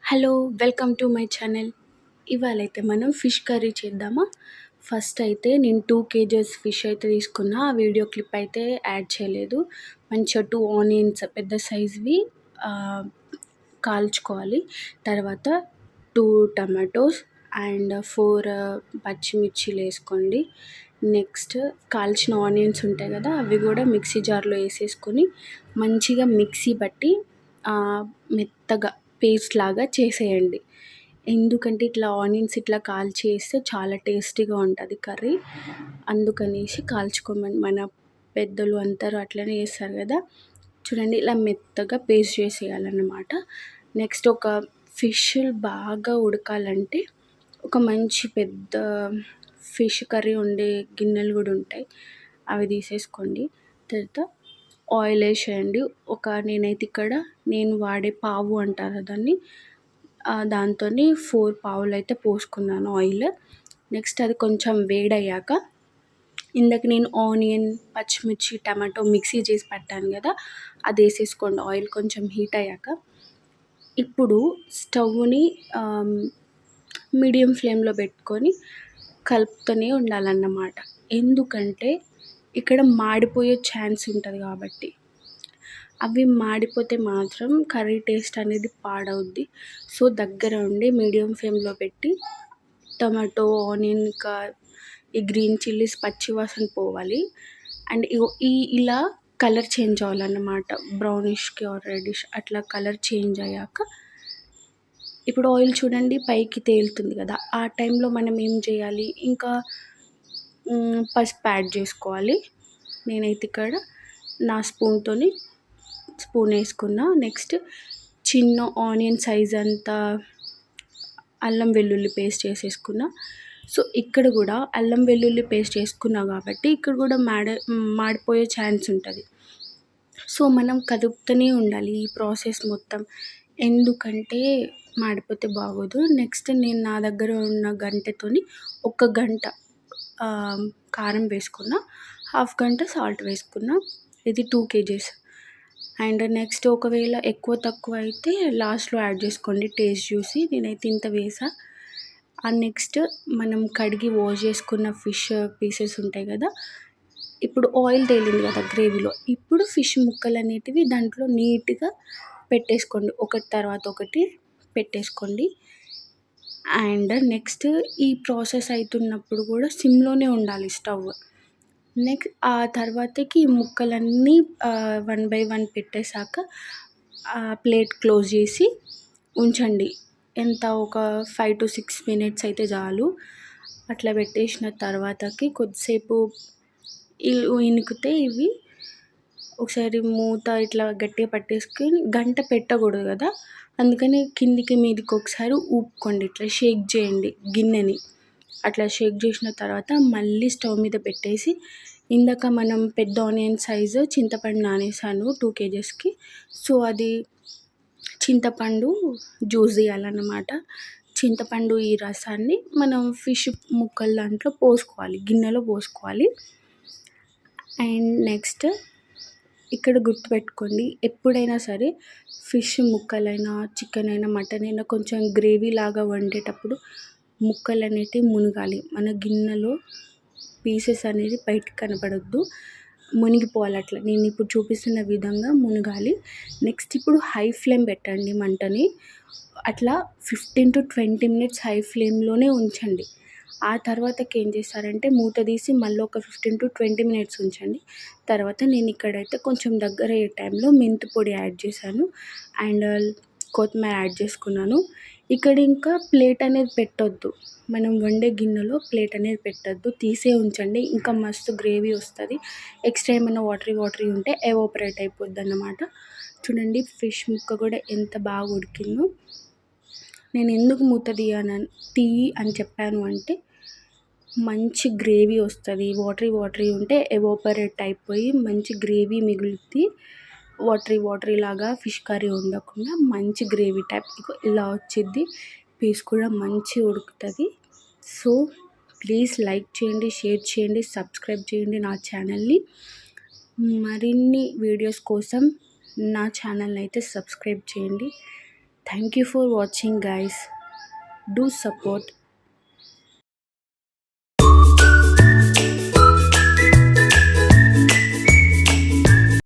Hello! Welcome to my channel. ఇవాళైతే మనం fish curry చేద్దామా? ఫస్ట్ అయితే నేను 2 కేజెస్ ఫిష్ అయితే తీసుకున్నా. ఆ వీడియో క్లిప్ అయితే యాడ్ చేయలేదు. మంచిగా 2 ఆనియన్స్ పెద్ద సైజ్‌వి ఆహ్, కాల్చుకోవాలి. తర్వాత 2 టమాటోస్ అండ్ 4 పచ్చిమిర్చిలేసుకోండి. నెక్స్ట్ కాల్చిన ఆనియన్స్ ఉంటాయి కదా! అవి కూడా మిక్సీ జార్‌లో ఏసేసుకొని మంచిగా మిక్సీ పట్టి మెత్తగా పేస్ట్ లాగా చేసేయండి. ఎందుకంటే ఇట్లా ఆనియన్స్ ఇట్లా కాల్చేస్తే చాలా టేస్టీగా ఉంటది కర్రీ. అందుకనేసి కాల్చుకోమని మన పెద్దలు అందరూ అట్లనే చేస్తారు కదా! చూడండి ఇలా మెత్తగా పేస్ట్ చేసేయాలన్నమాట. నెక్స్ట్ ఒక ఫిష్ బాగా ఉడకాలంటే ఒక మంచి పెద్ద ఫిష్ కర్రీ వండే గిన్నెలు కూడా ఉంటాయి. అవి తీసేసుకోండి. తర్వాత ఆయిల్ ఏసేయండి. నేనైతే ఇక్కడ నేను వాడే పావు అంటారు దాన్ని. దాంతోని 4 పావులైతే పోసుకున్నాను ఆయిల్. నెక్స్ట్ అది కొంచెం వేడయ్యాక ఇందాక నేను ఆనియన్, పచ్చిమిర్చి, టమాటో మిక్సీ చేసి పట్టాను కదా! అది ఏసేసుకోండి ఆయిల్ కొంచెం హీట్ అయ్యాక. ఇప్పుడు స్టవ్‌ని మీడియం ఫ్లేమ్‌లో పెట్టుకొని కలుపుతూనే ఉండాలన్నమాట. ఎందుకంటే ఇక్కడ మాడిపోయే ఛాన్స్ ఉంటది కాబట్టి. అవి మాడిపోతే మాత్రం కర్రీ టేస్ట్ అనేది పాడవుద్ది. సో, దగ్గర ఉండి మీడియం ఫ్లేమ్‌లో పెట్టి టమాటో, ఆనియన్ ఈ గ్రీన్ చిల్లీస్ పచ్చి వాసన పోవాలి. అండ్ ఇలా కలర్ చేంజ్ అవ్వాలన్నమాట. బ్రౌనిష్‌కి ఆర్ రెడ్డిష్ అట్లా కలర్ చేంజ్ అయ్యాక ఇప్పుడు ఆయిల్ చూడండి పైకి తేలుతుంది కదా! ఆ టైంలో మనం ఏం చేయాలి, ఇంకా పసుపు యాడ్ చేసుకోవాలి. నేనైతే ఇక్కడ నా స్పూన్‌తోని స్పూన్ వేసుకున్నా. నెక్స్ట్ చిన్న ఆనియన్ సైజ్ అంత అల్లం వెల్లుల్లి పేస్ట్ వేసేసుకున్నా. సో, ఇక్కడ కూడా అల్లం వెల్లుల్లి పేస్ట్ వేసుకున్నా కాబట్టి ఇక్కడ కూడా మాడిపోయే ఛాన్స్ ఉంటది. సో, మనం కదుపుతూనే ఉండాలి ఈ ప్రాసెస్ మొత్తం. ఎందుకంటే మాడిపోతే బాగోదు. నెక్స్ట్ నేను నా దగ్గర ఉన్న గంటెతోని ఒక గంట కారం వేసుకున్నా. హాఫ్ గంట సాల్ట్ వేసుకున్నా. ఇది 2 కేజెస్. అండ్ నెక్స్ట్ ఒకవేళ ఎక్కువ తక్కువ అయితే లాస్ట్‌లో యాడ్ చేసుకోండి టేస్ట్ చూసి. నేనైతే ఇంత వేసా. నెక్స్ట్ మనం కడిగి వాష్ చేసుకున్న ఫిష్ పీసెస్ ఉంటాయి కదా! ఇప్పుడు ఆయిల్ తేలింది కదా గ్రేవీలో. ఇప్పుడు ఫిష్ ముక్కలనేటివి దాంట్లో నీట్‌గా పెట్టేసుకోండి. ఒకటి తర్వాత ఒకటి పెట్టేసుకోండి. అండ్ నెక్స్ట్ ఈ ప్రాసెస్ అయితున్నప్పుడు కూడా సిమ్‌లోనే ఉండాలి స్టవ్. ఆ తర్వాతకి ఈ ముక్కలన్నీ 1 బై 1 పెట్టేసాక ప్లేట్ క్లోజ్ చేసి ఉంచండి. ఒక 5-6 మినిట్స్ అయితే చాలు. అట్లా పెట్టేసిన తర్వాతకి కొద్దిసేపు ఇనుకుతే ఇవి ఒకసారి మూత ఇట్లా గట్టిగా పట్టేసుకొని గంట పెట్టకూడదు కదా! అందుకని కిందికి మీదికి ఒకసారి ఊపుకోండి. ఇట్లా షేక్ చేయండి గిన్నెని. అట్లా షేక్ చేసిన తర్వాత మళ్ళీ స్టవ్ మీద పెట్టేసి ఇందాక మనం పెద్ద ఆనియన్ సైజు చింతపండు నానేసాను 2 కేజెస్‌కి. సో, అది చింతపండు జ్యూస్ తీయాలన్నమాట. చింతపండు ఈ రసాన్ని మనం ఫిష్ ముక్కల దాంట్లో పోసుకోవాలి. గిన్నెలో పోసుకోవాలి. అండ్ నెక్స్ట్ ఇక్కడ గుర్తుపెట్టుకోండి ఎప్పుడైనా సరే ఫిష్ ముక్కలైనా, చికెన్ అయినా, మటన్ అయినా కొంచెం గ్రేవీ లాగా వండేటప్పుడు ముక్కలనేటివి మునగాలి. మన గిన్నెలో పీసెస్ అనేది బయటకి కనపడొద్దు. మునిగిపోవాలి అట్లా. నేను ఇప్పుడు చూపిస్తున్న విధంగా మునగాలి. నెక్స్ట్ ఇప్పుడు హై ఫ్లేమ్ పెట్టండి మంటని. అట్లా 15-20 మినిట్స్ హై ఫ్లేమ్‌లోనే ఉంచండి. ఆ తర్వాతకి ఏం చేస్తారంటే మూత తీసి మళ్ళీ ఒక 15-20 మినిట్స్ ఉంచండి. తర్వాత నేను ఇక్కడైతే కొంచెం దగ్గరయ్యే టైంలో మెంతి పొడి యాడ్ చేశాను. అండ్ కొత్తిమీర యాడ్ చేసుకున్నాను. ఇక్కడ ఇంకా ప్లేట్ అనేది పెట్టొద్దు. మనం వండే గిన్నెలో ప్లేట్ అనేది పెట్టొద్దు. తీసే ఉంచండి. ఇంకా మస్తు గ్రేవీ వస్తది. ఎక్స్ట్రా ఏమైనా వాటరీ ఉంటే ఎవాపరేట్ అయిపోద్దన్నమాట. చూడండి ఫిష్ ముక్క కూడా ఎంత బాగా ఉడికిందో. నేను ఎందుకు మూత తీయి అని చెప్పాను అంటే మంచి గ్రేవీ వస్తది. వాటరీ ఉంటే ఎవాపరేట్ అయిపోయి మంచి గ్రేవీ మిగులుద్ది. వాటరీ లాగా ఫిష్ కర్రీ ఉండకుండా మంచి గ్రేవీ టైప్ ఇలా వచ్చిద్ది. పీస్ కూడా మంచిగా ఉడుకుతది. సో, ప్లీజ్ లైక్ చేయండి, షేర్ చేయండి, సబ్స్క్రైబ్ చేయండి నా ఛానల్ని. మరిన్ని వీడియోస్ కోసం నా ఛానల్ని అయితే సబ్స్క్రైబ్ చేయండి. Thank you for watching guys. Do support